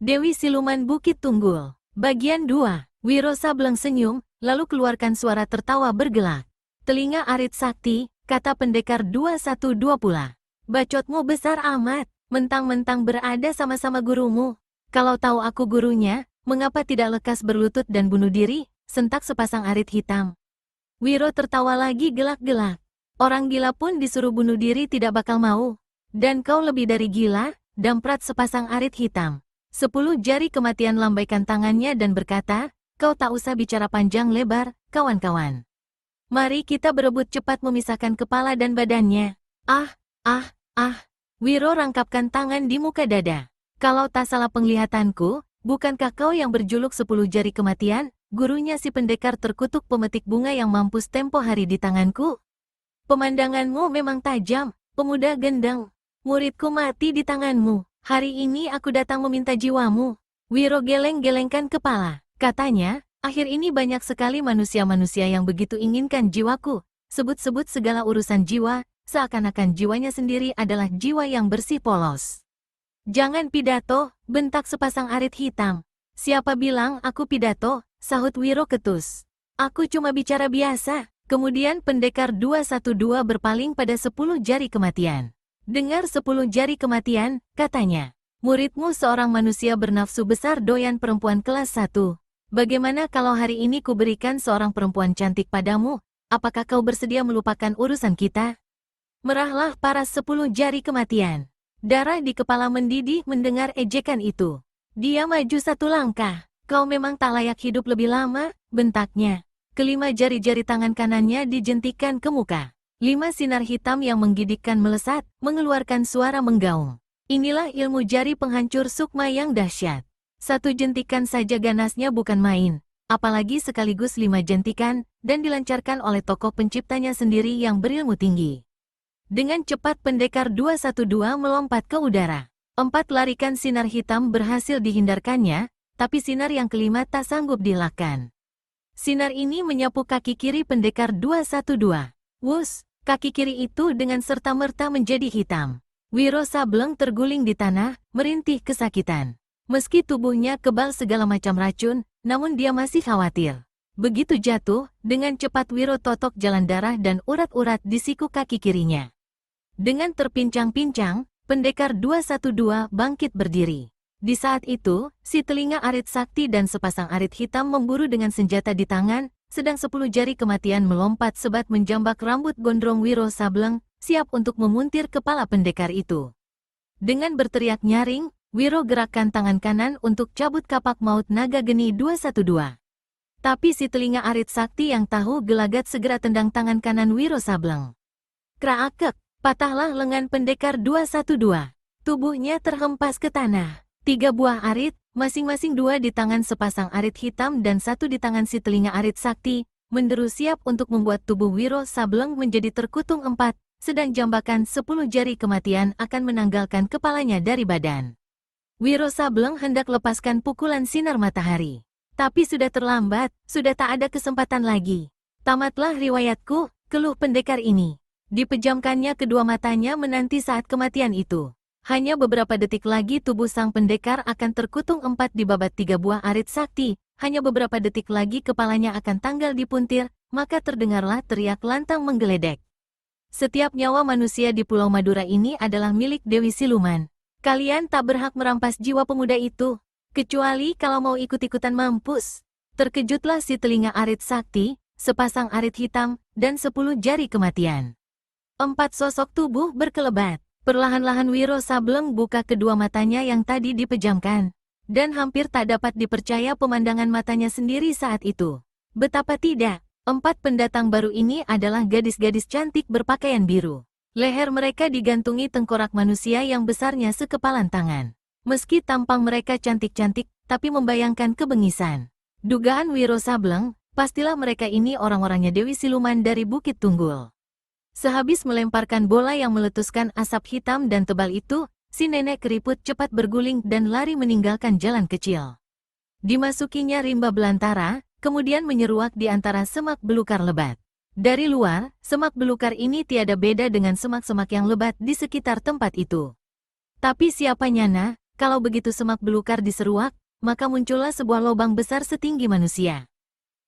Dewi Siluman Bukit Tunggul. Bagian 2. Wiro Sableng senyum, lalu keluarkan suara tertawa bergelak. Telinga Arit Sakti, kata pendekar 212 pula. Bacotmu besar amat, mentang-mentang berada sama-sama gurumu. Kalau tahu aku gurunya, mengapa tidak lekas berlutut dan bunuh diri? Sentak sepasang arit hitam. Wiro tertawa lagi gelak-gelak. Orang gila pun disuruh bunuh diri tidak bakal mau. Dan kau lebih dari gila, damprat sepasang arit hitam. 10 jari kematian lambaikan tangannya dan berkata, kau tak usah bicara panjang lebar, kawan-kawan. Mari kita berebut cepat memisahkan kepala dan badannya. Wiro rangkapkan tangan di muka dada. Kalau tak salah penglihatanku, bukankah kau yang berjuluk 10 jari kematian, gurunya si pendekar terkutuk pemetik bunga yang mampus tempo hari di tanganku? Pemandanganmu memang tajam, pemuda gendang. Muridku mati di tanganmu. Hari ini aku datang meminta jiwamu. Wiro geleng-gelengkan kepala. Katanya, akhir ini banyak sekali manusia-manusia yang begitu inginkan jiwaku. Sebut-sebut segala urusan jiwa, seakan-akan jiwanya sendiri adalah jiwa yang bersih polos. Jangan pidato, bentak sepasang arit hitam. Siapa bilang aku pidato? Sahut Wiro ketus. Aku cuma bicara biasa. Kemudian pendekar 212 berpaling pada 10 jari kematian. Dengar 10 jari kematian, katanya. Muridmu seorang manusia bernafsu besar doyan perempuan kelas 1. Bagaimana kalau hari ini kuberikan seorang perempuan cantik padamu? Apakah kau bersedia melupakan urusan kita? Merahlah para 10 jari kematian. Darah di kepala mendidih mendengar ejekan itu. Dia maju 1 langkah. Kau memang tak layak hidup lebih lama, bentaknya. Kelima jari-jari tangan kanannya dijentikan ke muka. 5 sinar hitam yang menggigitkan melesat, mengeluarkan suara menggaung. Inilah ilmu jari penghancur sukma yang dahsyat. 1 jentikan saja ganasnya bukan main, apalagi sekaligus 5 jentikan, dan dilancarkan oleh tokoh penciptanya sendiri yang berilmu tinggi. Dengan cepat pendekar 212 melompat ke udara. 4 larikan sinar hitam berhasil dihindarkannya, tapi sinar yang kelima tak sanggup dielakkan. Sinar ini menyapu kaki kiri pendekar 212. Wus, kaki kiri itu dengan serta-merta menjadi hitam. Wiro Sableng terguling di tanah, merintih kesakitan. Meski tubuhnya kebal segala macam racun, namun dia masih khawatir. Begitu jatuh, dengan cepat Wiro totok jalan darah dan urat-urat di siku kaki kirinya. Dengan terpincang-pincang, pendekar 212 bangkit berdiri. Di saat itu, si telinga Arit Sakti dan sepasang arit hitam memburu dengan senjata di tangan, sedang 10 jari kematian melompat sebat menjambak rambut gondrong Wiro Sableng, siap untuk memuntir kepala pendekar itu. Dengan berteriak nyaring, Wiro gerakkan tangan kanan untuk cabut kapak maut naga geni 212. Tapi si telinga Arit Sakti yang tahu gelagat segera tendang tangan kanan Wiro Sableng. Kraakek, patahlah lengan pendekar 212. Tubuhnya terhempas ke tanah. 3 buah arit, masing-masing 2 di tangan sepasang arit hitam dan 1 di tangan si telinga Arit Sakti, menderu siap untuk membuat tubuh Wiro Sableng menjadi terkutung 4, sedang jambakan 10 jari kematian akan menanggalkan kepalanya dari badan. Wiro Sableng hendak lepaskan pukulan sinar matahari. Tapi sudah terlambat, sudah tak ada kesempatan lagi. Tamatlah riwayatku, keluh pendekar ini. Dipejamkannya kedua matanya menanti saat kematian itu. Hanya beberapa detik lagi tubuh sang pendekar akan terkutung 4 di babat 3 buah arit sakti. Hanya beberapa detik lagi kepalanya akan tanggal di puntir, maka terdengarlah teriak lantang menggeledek. Setiap nyawa manusia di Pulau Madura ini adalah milik Dewi Siluman. Kalian tak berhak merampas jiwa pemuda itu, kecuali kalau mau ikut-ikutan mampus. Terkejutlah si telinga Arit Sakti, sepasang arit hitam, dan 10 jari kematian. 4 sosok tubuh berkelebat. Perlahan-lahan Wiro Sableng buka kedua matanya yang tadi dipejamkan. Dan hampir tak dapat dipercaya pemandangan matanya sendiri saat itu. Betapa tidak, 4 pendatang baru ini adalah gadis-gadis cantik berpakaian biru. Leher mereka digantungi tengkorak manusia yang besarnya sekepalan tangan. Meski tampang mereka cantik-cantik, tapi membayangkan kebengisan. Dugaan Wiro Sableng, pastilah mereka ini orang-orangnya Dewi Siluman dari Bukit Tunggul. Sehabis melemparkan bola yang meletuskan asap hitam dan tebal itu, si nenek keriput cepat berguling dan lari meninggalkan jalan kecil. Dimasukinya rimba belantara, kemudian menyeruak di antara semak belukar lebat. Dari luar, semak belukar ini tiada beda dengan semak-semak yang lebat di sekitar tempat itu. Tapi siapa nyana, Kalau begitu semak belukar diseruak, maka muncullah sebuah lubang besar setinggi manusia.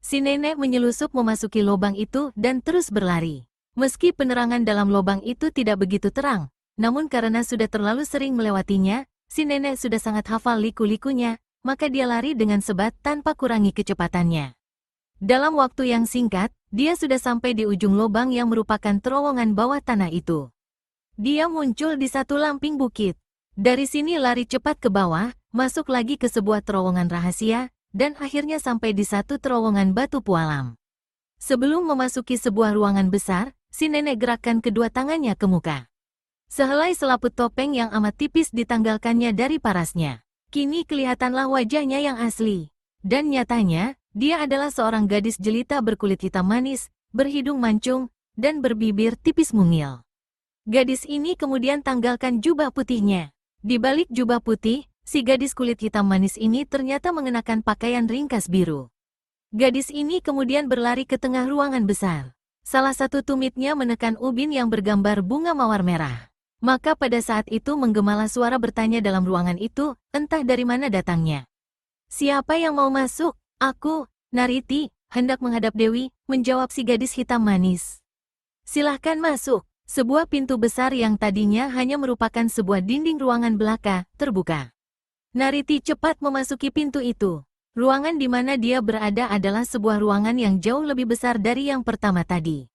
Si nenek menyelusup memasuki lubang itu dan terus berlari. Meski penerangan dalam lubang itu tidak begitu terang, namun karena sudah terlalu sering melewatinya, si nenek sudah sangat hafal liku-likunya, maka dia lari dengan sebat tanpa kurangi kecepatannya. Dalam waktu yang singkat, dia sudah sampai di ujung lubang yang merupakan terowongan bawah tanah itu. Dia muncul di satu lamping bukit. Dari sini lari cepat ke bawah, masuk lagi ke sebuah terowongan rahasia, dan akhirnya sampai di satu terowongan batu pualam. Sebelum memasuki sebuah ruangan besar, si nenek gerakkan kedua tangannya ke muka. Sehelai selaput topeng yang amat tipis ditanggalkannya dari parasnya. Kini kelihatanlah wajahnya yang asli. Dan nyatanya, dia adalah seorang gadis jelita berkulit hitam manis, berhidung mancung, dan berbibir tipis mungil. Gadis ini kemudian tanggalkan jubah putihnya. Di balik jubah putih, si gadis kulit hitam manis ini ternyata mengenakan pakaian ringkas biru. Gadis ini kemudian berlari ke tengah ruangan besar. Salah satu tumitnya menekan ubin yang bergambar bunga mawar merah. Maka pada saat itu menggemalah suara bertanya dalam ruangan itu, entah dari mana datangnya. "Siapa yang mau masuk?" "Aku, Nariti, hendak menghadap Dewi," menjawab si gadis hitam manis. "Silahkan masuk." Sebuah pintu besar yang tadinya hanya merupakan sebuah dinding ruangan belaka, terbuka. Nariti cepat memasuki pintu itu. Ruangan di mana dia berada adalah sebuah ruangan yang jauh lebih besar dari yang pertama tadi.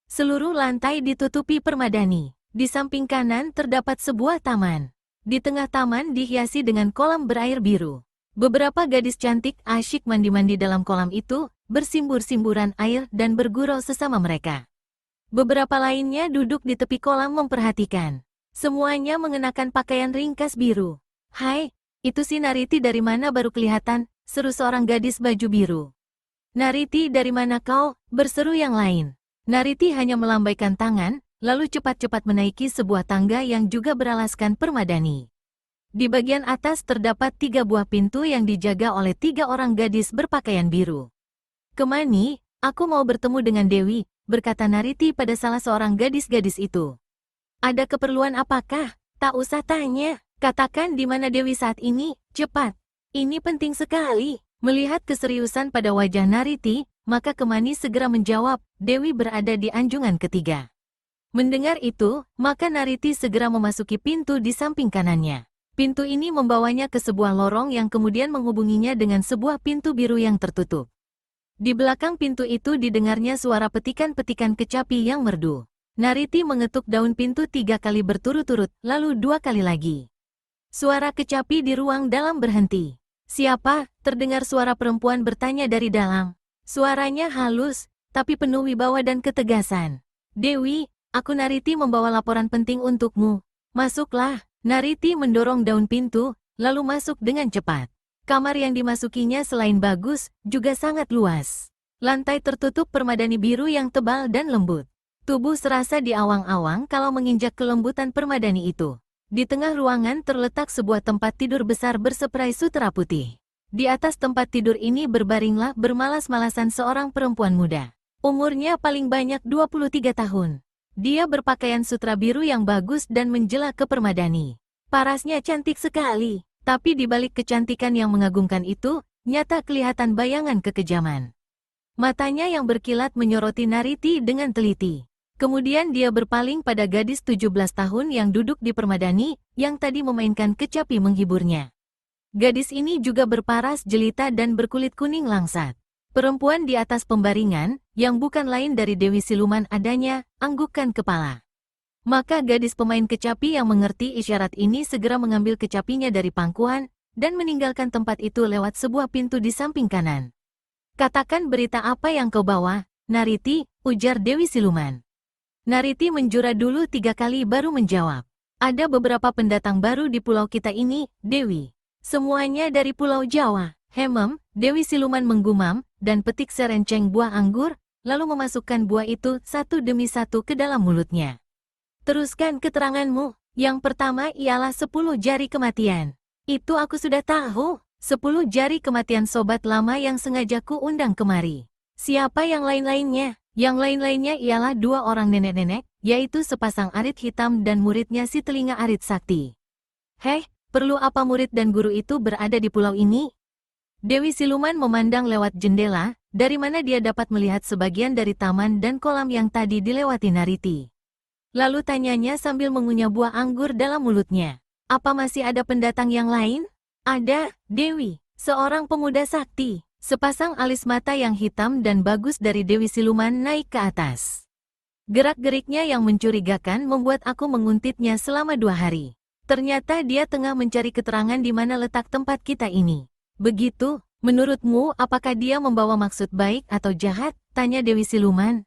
Seluruh lantai ditutupi permadani. Di samping kanan terdapat sebuah taman. Di tengah taman dihiasi dengan kolam berair biru. Beberapa gadis cantik asyik mandi-mandi dalam kolam itu, bersimbur-simburan air dan bergurau sesama mereka. Beberapa lainnya duduk di tepi kolam memperhatikan. Semuanya mengenakan pakaian ringkas biru. "Hai, itu si Nariti dari mana baru kelihatan?" seru seorang gadis baju biru. "Nariti dari mana kau?" berseru yang lain. Nariti hanya melambaikan tangan, lalu cepat-cepat menaiki sebuah tangga yang juga beralaskan permadani. Di bagian atas terdapat 3 buah pintu yang dijaga oleh 3 orang gadis berpakaian biru. "Kemani, aku mau bertemu dengan Dewi," berkata Nariti pada salah seorang gadis-gadis itu. "Ada keperluan apakah?" "Tak usah tanya, katakan di mana Dewi saat ini, cepat. Ini penting sekali." Melihat keseriusan pada wajah Nariti, maka Kemani segera menjawab, "Dewi berada di anjungan ketiga." Mendengar itu, maka Nariti segera memasuki pintu di samping kanannya. Pintu ini membawanya ke sebuah lorong yang kemudian menghubunginya dengan sebuah pintu biru yang tertutup. Di belakang pintu itu didengarnya suara petikan-petikan kecapi yang merdu. Nariti mengetuk daun pintu 3 kali berturut-turut, lalu 2 kali lagi. Suara kecapi di ruang dalam berhenti. "Siapa?" terdengar suara perempuan bertanya dari dalam. Suaranya halus, tapi penuh wibawa dan ketegasan. "Dewi, aku Nariti membawa laporan penting untukmu. Masuklah." Nariti mendorong daun pintu, lalu masuk dengan cepat. Kamar yang dimasukinya selain bagus, juga sangat luas. Lantai tertutup permadani biru yang tebal dan lembut. Tubuh serasa diawang-awang kalau menginjak kelembutan permadani itu. Di tengah ruangan terletak sebuah tempat tidur besar berseprai sutera putih. Di atas tempat tidur ini berbaringlah bermalas-malasan seorang perempuan muda. Umurnya paling banyak 23 tahun. Dia berpakaian sutera biru yang bagus dan menjela ke permadani. Parasnya cantik sekali. Tapi di balik kecantikan yang mengagumkan itu, nyata kelihatan bayangan kekejaman. Matanya yang berkilat menyoroti Nariti dengan teliti. Kemudian dia berpaling pada gadis 17 tahun yang duduk di permadani, yang tadi memainkan kecapi menghiburnya. Gadis ini juga berparas jelita dan berkulit kuning langsat. Perempuan di atas pembaringan, yang bukan lain dari Dewi Siluman adanya, anggukkan kepala. Maka gadis pemain kecapi yang mengerti isyarat ini segera mengambil kecapinya dari pangkuan, dan meninggalkan tempat itu lewat sebuah pintu di samping kanan. "Katakan berita apa yang kau bawa, Nariti," ujar Dewi Siluman. Nariti menjura dulu 3 kali baru menjawab. "Ada beberapa pendatang baru di pulau kita ini, Dewi. Semuanya dari Pulau Jawa." Dewi Siluman menggumam, dan petik serenceng buah anggur, lalu memasukkan buah itu satu demi satu ke dalam mulutnya. "Teruskan keteranganmu. Yang pertama ialah 10 jari kematian." "Itu aku sudah tahu. 10 jari kematian sobat lama yang sengaja ku undang kemari." "Siapa yang lain-lainnya?" "Yang lain-lainnya ialah 2 orang nenek-nenek, yaitu sepasang arit hitam dan muridnya si telinga arit sakti." "Heh, Perlu apa murid dan guru itu berada di pulau ini? Dewi Siluman memandang lewat jendela, dari mana dia dapat melihat sebagian dari taman dan kolam yang tadi dilewati Nariti. Lalu tanyanya sambil mengunyah buah anggur dalam mulutnya. Apa masih ada pendatang yang lain? Ada, Dewi, seorang pemuda sakti. Sepasang alis mata yang hitam dan bagus dari Dewi Siluman naik ke atas. Gerak-geriknya yang mencurigakan membuat aku menguntitnya selama 2 hari. Ternyata dia tengah mencari keterangan di mana letak tempat kita ini. Begitu, menurutmu apakah dia membawa maksud baik atau jahat? Tanya Dewi Siluman.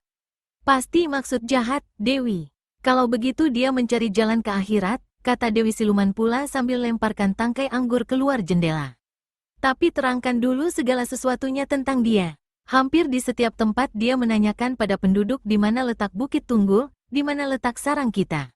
Pasti maksud jahat, Dewi. Kalau begitu dia mencari jalan ke akhirat, kata Dewi Siluman pula sambil lemparkan tangkai anggur keluar jendela. Tapi terangkan dulu segala sesuatunya tentang dia. Hampir di setiap tempat dia menanyakan pada penduduk di mana letak Bukit Tunggul, di mana letak sarang kita.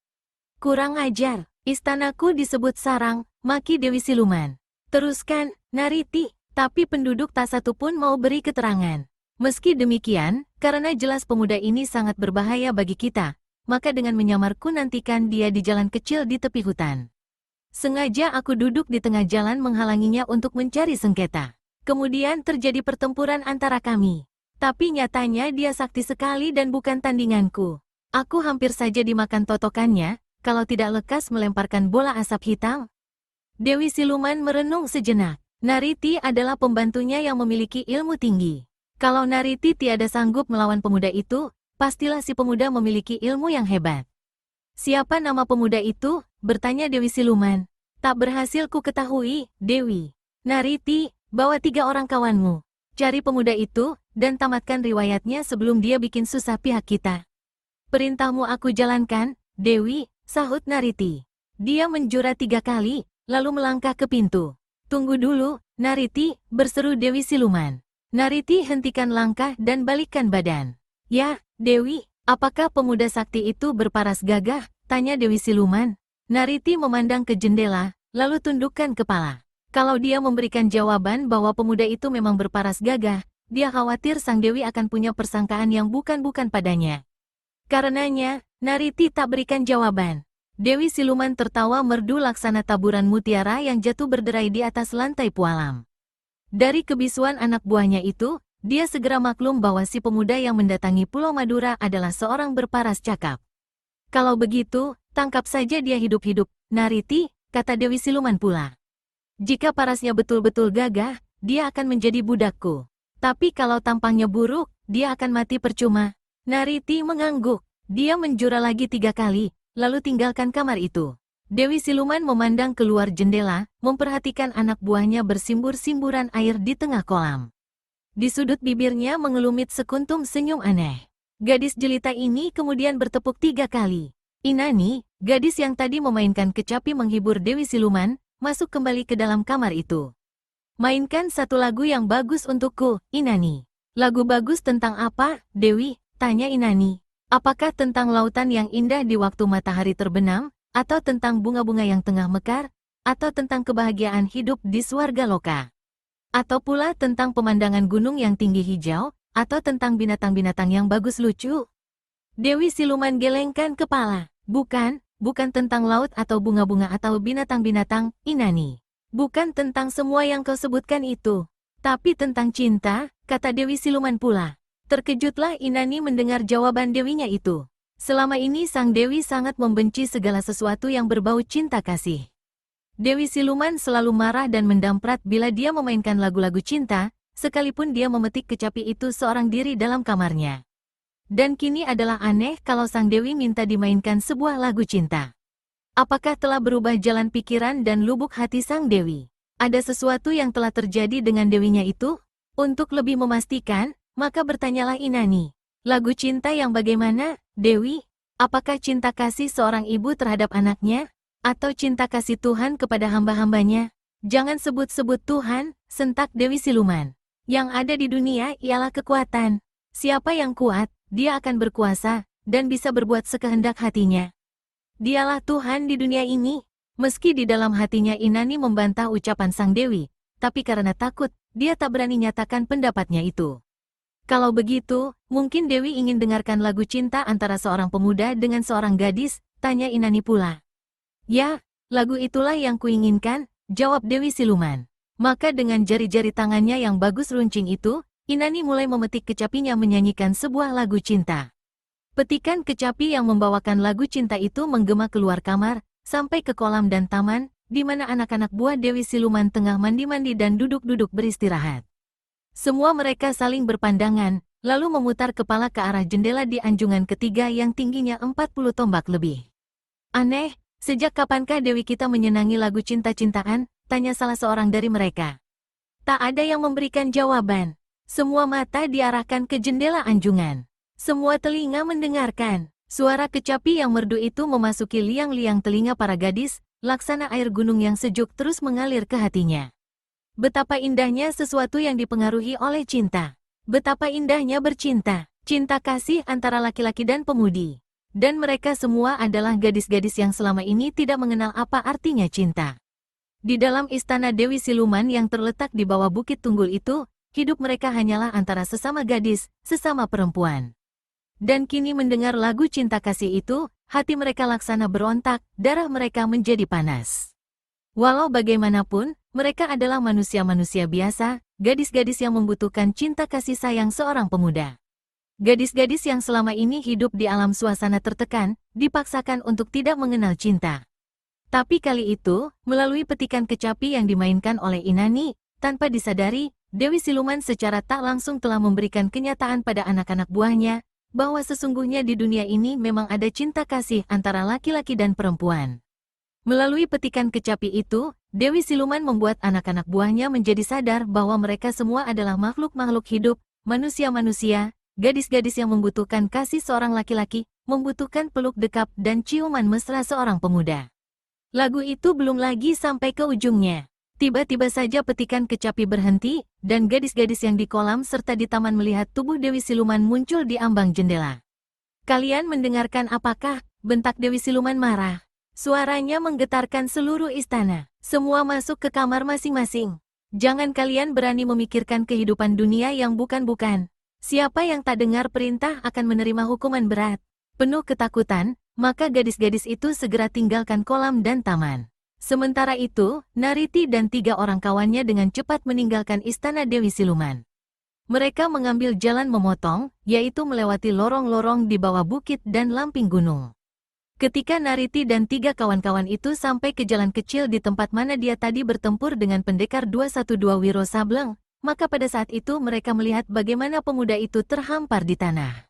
Kurang ajar, istanaku disebut sarang, maki Dewi Siluman. Teruskan, Nariti, tapi penduduk tak satu pun mau beri keterangan. Meski demikian, karena jelas pemuda ini sangat berbahaya bagi kita, maka dengan menyamarku nantikan dia di jalan kecil di tepi hutan. Sengaja aku duduk di tengah jalan menghalanginya untuk mencari sengketa. Kemudian terjadi pertempuran antara kami. Tapi nyatanya dia sakti sekali dan bukan tandinganku. Aku hampir saja dimakan totokannya, kalau tidak lekas melemparkan bola asap hitam. Dewi Siluman merenung sejenak. Nariti adalah pembantunya yang memiliki ilmu tinggi. Kalau Nariti tiada sanggup melawan pemuda itu, pastilah si pemuda memiliki ilmu yang hebat. Siapa nama pemuda itu? Bertanya Dewi Siluman. Tak berhasil ku ketahui, Dewi. Nariti, bawa 3 orang kawanmu. Cari pemuda itu, dan tamatkan riwayatnya sebelum dia bikin susah pihak kita. Perintahmu aku jalankan, Dewi, sahut Nariti. Dia menjura 3 kali, lalu melangkah ke pintu. Tunggu dulu, Nariti, berseru Dewi Siluman. Nariti hentikan langkah dan balikkan badan. Ya, Dewi, apakah pemuda sakti itu berparas gagah? Tanya Dewi Siluman. Nariti memandang ke jendela, lalu tundukkan kepala. Kalau dia memberikan jawaban bahwa pemuda itu memang berparas gagah, dia khawatir sang Dewi akan punya persangkaan yang bukan-bukan padanya. Karenanya, Nariti tak berikan jawaban. Dewi Siluman tertawa merdu laksana taburan mutiara yang jatuh berderai di atas lantai pualam. Dari kebisuan anak buahnya itu, dia segera maklum bahwa si pemuda yang mendatangi Pulau Madura adalah seorang berparas cakap. Kalau begitu, tangkap saja dia hidup-hidup, Nariti, kata Dewi Siluman pula. Jika parasnya betul-betul gagah, dia akan menjadi budakku. Tapi kalau tampangnya buruk, dia akan mati percuma. Nariti mengangguk. Dia menjura lagi 3 kali, lalu tinggalkan kamar itu. Dewi Siluman memandang keluar jendela, memperhatikan anak buahnya bersimbur-simburan air di tengah kolam. Di sudut bibirnya mengelumit sekuntum senyum aneh. Gadis jelita ini kemudian bertepuk 3 kali. Inani, gadis yang tadi memainkan kecapi menghibur Dewi Siluman, masuk kembali ke dalam kamar itu. Mainkan satu lagu yang bagus untukku, Inani. Lagu bagus tentang apa, Dewi? Tanya Inani. Apakah tentang lautan yang indah di waktu matahari terbenam, atau tentang bunga-bunga yang tengah mekar, atau tentang kebahagiaan hidup di swarga loka? Atau pula tentang pemandangan gunung yang tinggi hijau, atau tentang binatang-binatang yang bagus lucu? Dewi Siluman gelengkan kepala. Bukan tentang laut atau bunga-bunga atau binatang-binatang, Inani. Bukan tentang semua yang kau sebutkan itu. Tapi tentang cinta, kata Dewi Siluman pula. Terkejutlah Inani mendengar jawaban dewinya itu. Selama ini sang Dewi sangat membenci segala sesuatu yang berbau cinta kasih. Dewi Siluman selalu marah dan mendamprat bila dia memainkan lagu-lagu cinta, sekalipun dia memetik kecapi itu seorang diri dalam kamarnya. Dan kini adalah aneh kalau sang Dewi minta dimainkan sebuah lagu cinta. Apakah telah berubah jalan pikiran dan lubuk hati sang Dewi? Ada sesuatu yang telah terjadi dengan dewinya itu? Untuk lebih memastikan, maka bertanyalah Inani. Lagu cinta yang bagaimana, Dewi? Apakah cinta kasih seorang ibu terhadap anaknya? Atau cinta kasih Tuhan kepada hamba-hambanya? Jangan sebut-sebut Tuhan, sentak Dewi Siluman. Yang ada di dunia ialah kekuatan. Siapa yang kuat, dia akan berkuasa, dan bisa berbuat sekehendak hatinya. Dialah Tuhan di dunia ini. Meski di dalam hatinya Inani membantah ucapan sang Dewi, tapi karena takut, dia tak berani nyatakan pendapatnya itu. Kalau begitu, mungkin Dewi ingin dengarkan lagu cinta antara seorang pemuda dengan seorang gadis, tanya Inani pula. Ya, Lagu itulah yang kuinginkan, jawab Dewi Siluman. Maka dengan jari-jari tangannya yang bagus runcing itu, Inani mulai memetik kecapinya menyanyikan sebuah lagu cinta. Petikan kecapi yang membawakan lagu cinta itu menggema keluar kamar, sampai ke kolam dan taman, di mana anak-anak buah Dewi Siluman tengah mandi-mandi dan duduk-duduk beristirahat. Semua mereka saling berpandangan, lalu memutar kepala ke arah jendela di anjungan ketiga yang tingginya 40 tombak lebih. Aneh, sejak kapankah Dewi kita menyenangi lagu cinta-cintaan? Tanya salah seorang dari mereka. Tak ada yang memberikan jawaban. Semua mata diarahkan ke jendela anjungan. Semua telinga mendengarkan. Suara kecapi yang merdu itu memasuki liang-liang telinga para gadis, laksana air gunung yang sejuk terus mengalir ke hatinya. Betapa indahnya sesuatu yang dipengaruhi oleh cinta. Betapa indahnya bercinta, cinta kasih antara laki-laki dan pemudi. Dan mereka semua adalah gadis-gadis yang selama ini tidak mengenal apa artinya cinta. Di dalam istana Dewi Siluman yang terletak di bawah Bukit Tunggul itu, hidup mereka hanyalah antara sesama gadis, sesama perempuan. Dan kini mendengar lagu cinta kasih itu, hati mereka laksana berontak, darah mereka menjadi panas. Walau bagaimanapun, mereka adalah manusia-manusia biasa, gadis-gadis yang membutuhkan cinta kasih sayang seorang pemuda. Gadis-gadis yang selama ini hidup di alam suasana tertekan, dipaksakan untuk tidak mengenal cinta. Tapi kali itu, melalui petikan kecapi yang dimainkan oleh Inani, tanpa disadari, Dewi Siluman secara tak langsung telah memberikan kenyataan pada anak-anak buahnya, bahwa sesungguhnya di dunia ini memang ada cinta kasih antara laki-laki dan perempuan. Melalui petikan kecapi itu, Dewi Siluman membuat anak-anak buahnya menjadi sadar bahwa mereka semua adalah makhluk-makhluk hidup, manusia-manusia, gadis-gadis yang membutuhkan kasih seorang laki-laki, membutuhkan peluk dekap dan ciuman mesra seorang pemuda. Lagu itu belum lagi sampai ke ujungnya. Tiba-tiba saja petikan kecapi berhenti, dan gadis-gadis yang di kolam serta di taman melihat tubuh Dewi Siluman muncul di ambang jendela. "Kalian mendengarkan apakah?" bentak Dewi Siluman marah. Suaranya menggetarkan seluruh istana. "Semua masuk ke kamar masing-masing. Jangan kalian berani memikirkan kehidupan dunia yang bukan-bukan. Siapa yang tak dengar perintah akan menerima hukuman berat." Penuh ketakutan, maka gadis-gadis itu segera tinggalkan kolam dan taman. Sementara itu, Nariti dan 3 orang kawannya dengan cepat meninggalkan istana Dewi Siluman. Mereka mengambil jalan memotong, yaitu melewati lorong-lorong di bawah bukit dan lamping gunung. Ketika Nariti dan 3 kawan-kawan itu sampai ke jalan kecil di tempat mana dia tadi bertempur dengan pendekar 212 Wiro Sableng, maka pada saat itu mereka melihat bagaimana pemuda itu terhampar di tanah.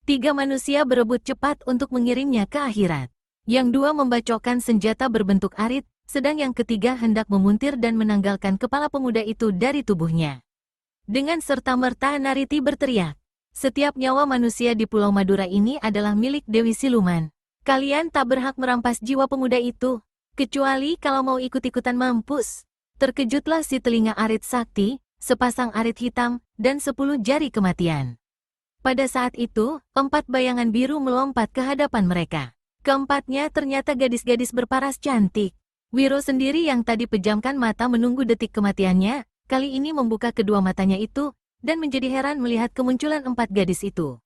3 manusia berebut cepat untuk mengirimnya ke akhirat. Yang 2 membacokkan senjata berbentuk arit, sedang yang ketiga hendak memuntir dan menanggalkan kepala pemuda itu dari tubuhnya. Dengan serta-merta Nariti berteriak, "Setiap nyawa manusia di Pulau Madura ini adalah milik Dewi Siluman. Kalian tak berhak merampas jiwa pemuda itu, kecuali kalau mau ikut-ikutan mampus." Terkejutlah si telinga arit sakti, sepasang arit hitam, dan 10 jari kematian. Pada saat itu, 4 bayangan biru melompat ke hadapan mereka. Keempatnya ternyata gadis-gadis berparas cantik. Wiro sendiri yang tadi pejamkan mata menunggu detik kematiannya, kali ini membuka kedua matanya itu, dan menjadi heran melihat kemunculan 4 gadis itu.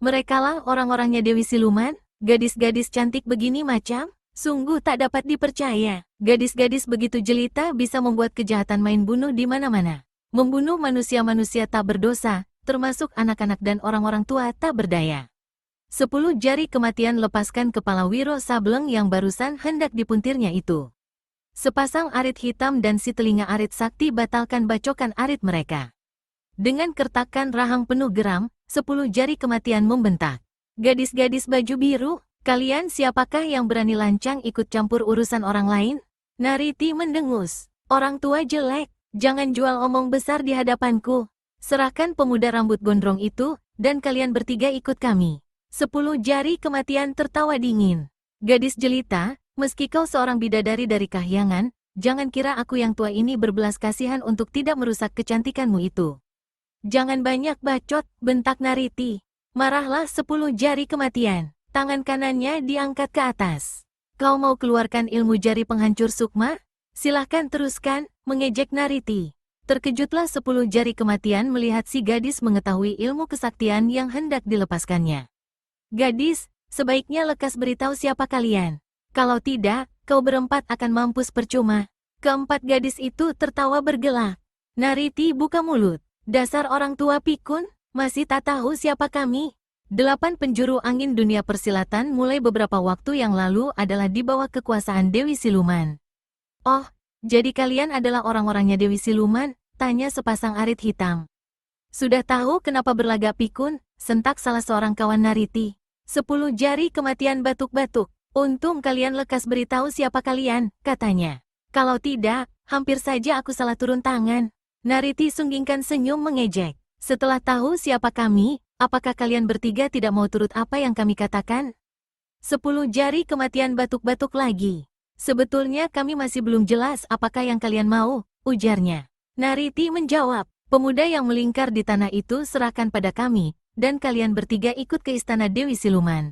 Merekalah orang-orangnya Dewi Siluman. Gadis-gadis cantik begini macam? Sungguh tak dapat dipercaya. Gadis-gadis begitu jelita bisa membuat kejahatan main bunuh di mana-mana. Membunuh manusia-manusia tak berdosa, termasuk anak-anak dan orang-orang tua tak berdaya. 10 jari kematian lepaskan kepala Wiro Sableng yang barusan hendak dipuntirnya itu. Sepasang arit hitam dan si telinga arit sakti batalkan bacokan arit mereka. Dengan kertakan rahang penuh geram, 10 jari kematian membentak. "Gadis-gadis baju biru, kalian siapakah yang berani lancang ikut campur urusan orang lain?" Nariti mendengus. "Orang tua jelek, jangan jual omong besar di hadapanku. Serahkan pemuda rambut gondrong itu, dan kalian bertiga ikut kami." 10 jari kematian tertawa dingin. "Gadis jelita, meski kau seorang bidadari dari kahyangan, jangan kira aku yang tua ini berbelas kasihan untuk tidak merusak kecantikanmu itu." "Jangan banyak bacot," bentak Nariti. Marahlah 10 jari kematian. Tangan kanannya diangkat ke atas. "Kau mau keluarkan ilmu jari penghancur sukma? Silahkan teruskan," mengejek Nariti. Terkejutlah 10 jari kematian melihat si gadis mengetahui ilmu kesaktian yang hendak dilepaskannya. "Gadis, sebaiknya lekas beritahu siapa kalian. Kalau tidak, kau berempat akan mampus percuma. Keempat gadis itu tertawa bergelak. Nariti buka mulut. Dasar orang tua pikun, masih tak tahu siapa kami. 8 penjuru angin dunia persilatan mulai beberapa waktu yang lalu adalah di bawah kekuasaan Dewi Siluman. Oh, jadi kalian adalah orang-orangnya Dewi Siluman? Tanya sepasang arit hitam. Sudah tahu kenapa berlagak pikun? Sentak salah seorang kawan Nariti. 10 jari kematian batuk-batuk. Untung kalian lekas beritahu siapa kalian, katanya. Kalau tidak, hampir saja aku salah turun tangan. Nariti sunggingkan senyum mengejek. Setelah tahu siapa kami, apakah kalian bertiga tidak mau turut apa yang kami katakan? 10 jari kematian batuk-batuk lagi. Sebetulnya kami masih belum jelas apakah yang kalian mau, ujarnya. Nariti menjawab, pemuda yang melingkar di tanah itu serahkan pada kami, dan kalian bertiga ikut ke istana Dewi Siluman.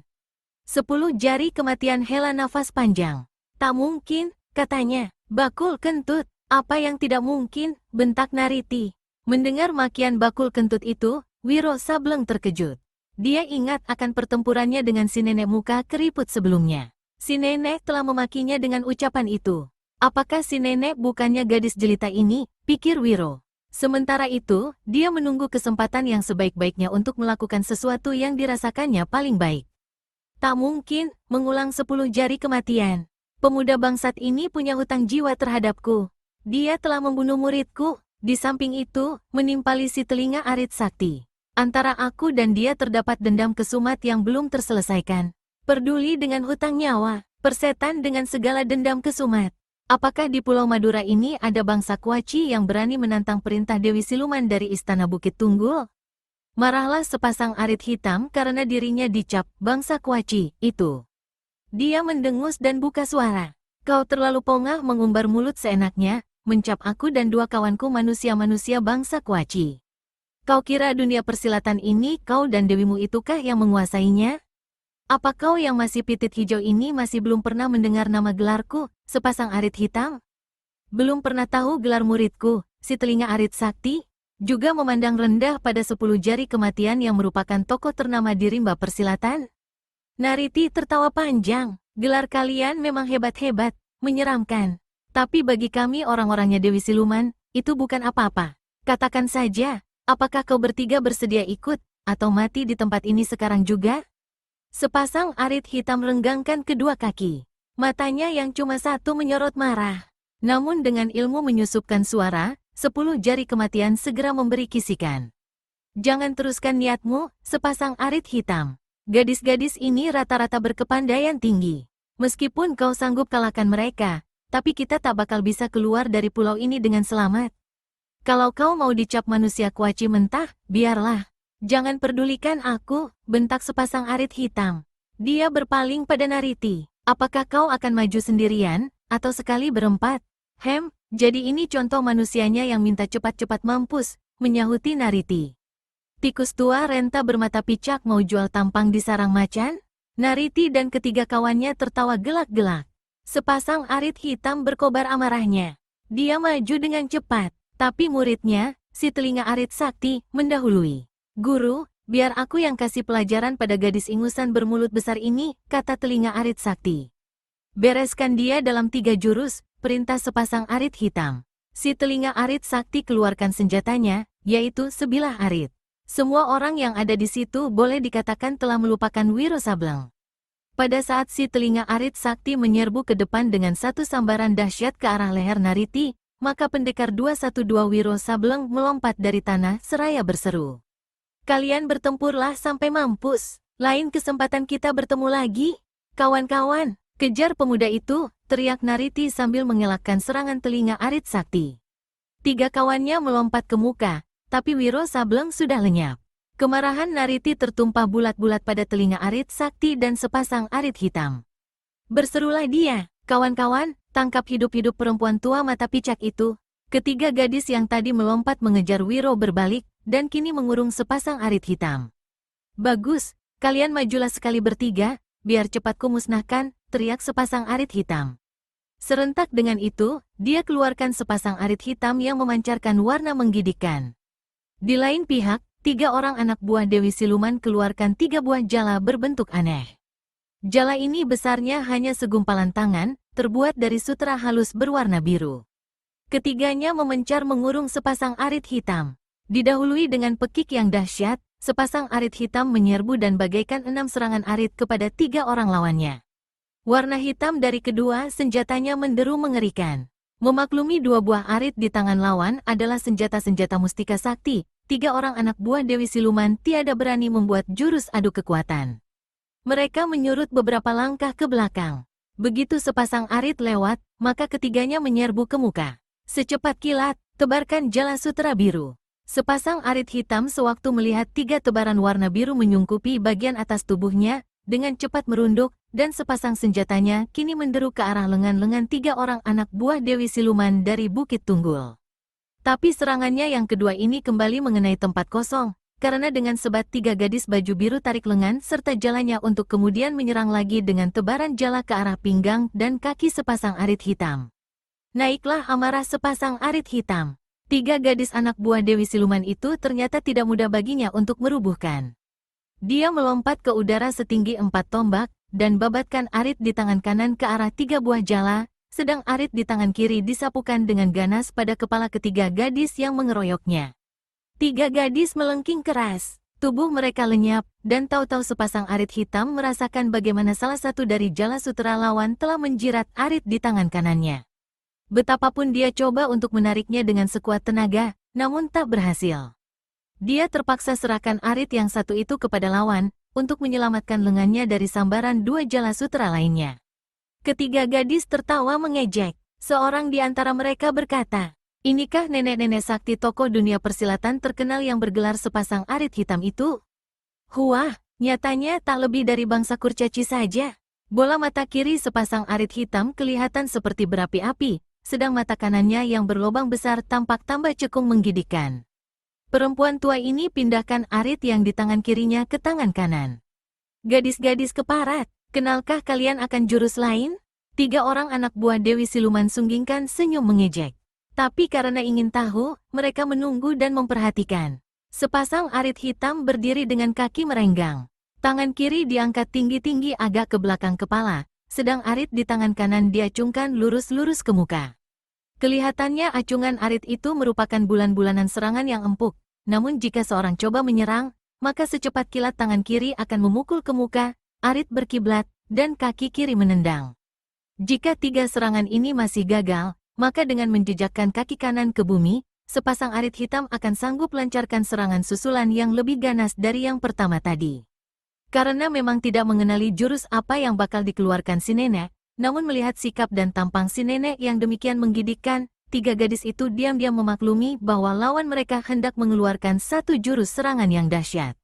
10 jari kematian hela nafas panjang. Tak mungkin, katanya. Bakul kentut, apa yang tidak mungkin, bentak Nariti. Mendengar makian bakul kentut itu, Wiro Sableng terkejut. Dia ingat akan pertempurannya dengan si nenek muka keriput sebelumnya. Si nenek telah memakinya dengan ucapan itu. Apakah si nenek bukannya gadis jelita ini, pikir Wiro. Sementara itu, dia menunggu kesempatan yang sebaik-baiknya untuk melakukan sesuatu yang dirasakannya paling baik. Tak mungkin, mengulang 10 jari kematian. Pemuda bangsat ini punya hutang jiwa terhadapku. Dia telah membunuh muridku. Di samping itu, menimpali si telinga arit sakti. Antara aku dan dia terdapat dendam kesumat yang belum terselesaikan. Peduli dengan hutang nyawa, persetan dengan segala dendam kesumat. Apakah di Pulau Madura ini ada bangsa Kuaci yang berani menantang perintah Dewi Siluman dari Istana Bukit Tunggul? Marahlah sepasang arit hitam karena dirinya dicap bangsa Kuaci itu. Dia mendengus dan buka suara. Kau terlalu pongah mengumbar mulut seenaknya, mencap aku dan 2 kawanku manusia-manusia bangsa Kuaci. Kau kira dunia persilatan ini kau dan dewimu itukah yang menguasainya? Apa kau yang masih pitit hijau ini masih belum pernah mendengar nama gelarku, sepasang arit hitam? Belum pernah tahu gelar muridku, si telinga arit sakti? Juga memandang rendah pada 10 jari kematian yang merupakan tokoh ternama di rimba persilatan? Nariti tertawa panjang. Gelar kalian memang hebat-hebat, menyeramkan. Tapi bagi kami orang-orangnya Dewi Siluman, itu bukan apa-apa. Katakan saja, apakah kau bertiga bersedia ikut, atau mati di tempat ini sekarang juga? Sepasang arit hitam renggangkan kedua kaki. Matanya yang cuma satu menyorot marah. Namun dengan ilmu menyusupkan suara, 10 jari kematian segera memberi kisikan. Jangan teruskan niatmu, sepasang arit hitam. Gadis-gadis ini rata-rata berkepandaian tinggi. Meskipun kau sanggup kalahkan mereka, tapi kita tak bakal bisa keluar dari pulau ini dengan selamat. Kalau kau mau dicap manusia Kuaci mentah, biarlah. Jangan pedulikan aku, bentak sepasang arit hitam. Dia berpaling pada Nariti. Apakah kau akan maju sendirian, atau sekali berempat? Jadi ini contoh manusianya yang minta cepat-cepat mampus, menyahuti Nariti. Tikus tua renta bermata picak mau jual tampang di sarang macan? Nariti dan ketiga kawannya tertawa gelak-gelak. Sepasang arit hitam berkobar amarahnya. Dia maju dengan cepat, tapi muridnya, si telinga arit sakti, mendahului. Guru, biar aku yang kasih pelajaran pada gadis ingusan bermulut besar ini, kata telinga arit sakti. Bereskan dia dalam 3 jurus, perintah sepasang arit hitam. Si telinga arit sakti keluarkan senjatanya, yaitu sebilah arit. Semua orang yang ada di situ boleh dikatakan telah melupakan Wiro Sableng. Pada saat si telinga arit sakti menyerbu ke depan dengan satu sambaran dahsyat ke arah leher Nariti, maka pendekar 212 Wiro Sableng melompat dari tanah seraya berseru. Kalian bertempurlah sampai mampus, lain kesempatan kita bertemu lagi. Kawan-kawan, kejar pemuda itu, teriak Nariti sambil mengelakkan serangan telinga arit sakti. 3 kawannya melompat ke muka. Tapi Wiro Sableng sudah lenyap. Kemarahan Nariti tertumpah bulat-bulat pada telinga arit sakti dan sepasang arit hitam. Berserulah dia, kawan-kawan, tangkap hidup-hidup perempuan tua mata picak itu. Ketiga gadis yang tadi melompat mengejar Wiro berbalik, dan kini mengurung sepasang arit hitam. Bagus, kalian majulah sekali bertiga, biar cepat kumusnahkan, teriak sepasang arit hitam. Serentak dengan itu, dia keluarkan sepasang arit hitam yang memancarkan warna menggigitkan. Di lain pihak, 3 orang anak buah Dewi Siluman keluarkan 3 buah jala berbentuk aneh. Jala ini besarnya hanya segumpalan tangan, terbuat dari sutra halus berwarna biru. Ketiganya memencar mengurung sepasang arit hitam. Didahului dengan pekik yang dahsyat, sepasang arit hitam menyerbu dan bagaikan 6 serangan arit kepada 3 orang lawannya. Warna hitam dari kedua senjatanya menderu mengerikan. Memaklumi 2 buah arit di tangan lawan adalah senjata-senjata mustika sakti. 3 orang anak buah Dewi Siluman tiada berani membuat jurus adu kekuatan. Mereka menyurut beberapa langkah ke belakang. Begitu sepasang arit lewat, maka ketiganya menyerbu ke muka. Secepat kilat, tebarkan jala sutera biru. Sepasang arit hitam sewaktu melihat 3 tebaran warna biru menyungkupi bagian atas tubuhnya, dengan cepat merunduk, dan sepasang senjatanya kini menderu ke arah lengan-lengan 3 orang anak buah Dewi Siluman dari Bukit Tunggul. Tapi serangannya yang kedua ini kembali mengenai tempat kosong, karena dengan sebat 3 gadis baju biru tarik lengan serta jalannya untuk kemudian menyerang lagi dengan tebaran jala ke arah pinggang dan kaki sepasang arit hitam. Naiklah amarah sepasang arit hitam. 3 gadis anak buah Dewi Siluman itu ternyata tidak mudah baginya untuk merubuhkan. Dia melompat ke udara setinggi 4 tombak, dan babatkan arit di tangan kanan ke arah 3 buah jala, sedang arit di tangan kiri disapukan dengan ganas pada kepala ketiga gadis yang mengeroyoknya. 3 gadis melengking keras, tubuh mereka lenyap, dan tahu-tahu sepasang arit hitam merasakan bagaimana salah satu dari jala sutera lawan telah menjirat arit di tangan kanannya. Betapapun dia coba untuk menariknya dengan sekuat tenaga, namun tak berhasil. Dia terpaksa serahkan arit yang satu itu kepada lawan, untuk menyelamatkan lengannya dari sambaran 2 jala sutera lainnya. Ketiga gadis tertawa mengejek. Seorang di antara mereka berkata, "Inikah nenek-nenek sakti tokoh dunia persilatan terkenal yang bergelar sepasang arit hitam itu?" Wah, nyatanya tak lebih dari bangsa kurcaci saja. Bola mata kiri sepasang arit hitam kelihatan seperti berapi-api, sedang mata kanannya yang berlobang besar tampak tambah cekung menggigitkan. Perempuan tua ini pindahkan arit yang di tangan kirinya ke tangan kanan. "Gadis-gadis keparat, kenalkah kalian akan jurus lain?" 3 orang anak buah Dewi Siluman sunggingkan senyum mengejek. Tapi karena ingin tahu, mereka menunggu dan memperhatikan. Sepasang arit hitam berdiri dengan kaki merenggang. Tangan kiri diangkat tinggi-tinggi agak ke belakang kepala, sedang arit di tangan kanan diacungkan lurus-lurus ke muka. Kelihatannya acungan arit itu merupakan bulan-bulanan serangan yang empuk, namun jika seorang coba menyerang, maka secepat kilat tangan kiri akan memukul ke muka, arit berkiblat, dan kaki kiri menendang. Jika 3 serangan ini masih gagal, maka dengan menjejakkan kaki kanan ke bumi, sepasang arit hitam akan sanggup lancarkan serangan susulan yang lebih ganas dari yang pertama tadi. Karena memang tidak mengenali jurus apa yang bakal dikeluarkan si nenek, namun melihat sikap dan tampang si nenek yang demikian menggigitkan, 3 gadis itu diam-diam memaklumi bahwa lawan mereka hendak mengeluarkan satu jurus serangan yang dahsyat.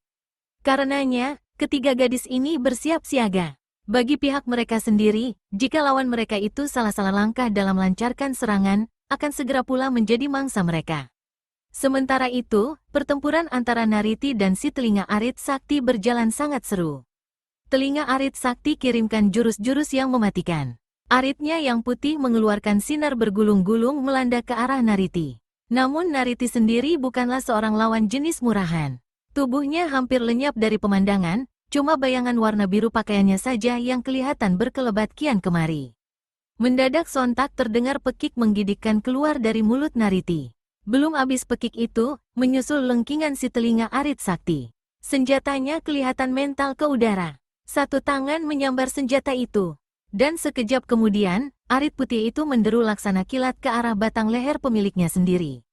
Karenanya, ketiga gadis ini bersiap siaga. Bagi pihak mereka sendiri, jika lawan mereka itu salah-salah langkah dalam melancarkan serangan, akan segera pula menjadi mangsa mereka. Sementara itu, pertempuran antara Nariti dan si telinga arit sakti berjalan sangat seru. Telinga arit sakti kirimkan jurus-jurus yang mematikan. Aritnya yang putih mengeluarkan sinar bergulung-gulung melanda ke arah Nariti. Namun Nariti sendiri bukanlah seorang lawan jenis murahan. Tubuhnya hampir lenyap dari pemandangan, cuma bayangan warna biru pakaiannya saja yang kelihatan berkelebat kian kemari. Mendadak sontak terdengar pekik menggigitkan keluar dari mulut Nariti. Belum habis pekik itu, menyusul lengkingan si telinga arit sakti. Senjatanya kelihatan mental ke udara. Satu tangan menyambar senjata itu. Dan sekejap kemudian, arit putih itu menderu laksana kilat ke arah batang leher pemiliknya sendiri.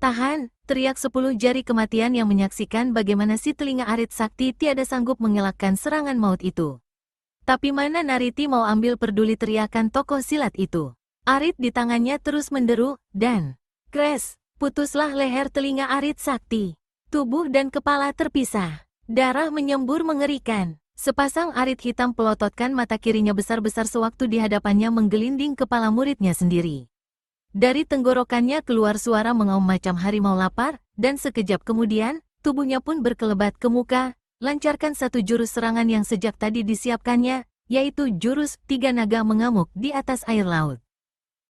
"Tahan!" teriak 10 jari kematian yang menyaksikan bagaimana si telinga arit sakti tiada sanggup mengelakkan serangan maut itu. Tapi mana Nariti mau ambil peduli teriakan tokoh silat itu. Arit di tangannya terus menderu, dan crash, putuslah leher telinga arit sakti. Tubuh dan kepala terpisah. Darah menyembur mengerikan. Sepasang arit hitam pelototkan mata kirinya besar-besar sewaktu di hadapannya menggelinding kepala muridnya sendiri. Dari tenggorokannya keluar suara mengaum macam harimau lapar, dan sekejap kemudian, tubuhnya pun berkelebat ke muka, lancarkan satu jurus serangan yang sejak tadi disiapkannya, yaitu jurus 3 naga mengamuk di atas air laut.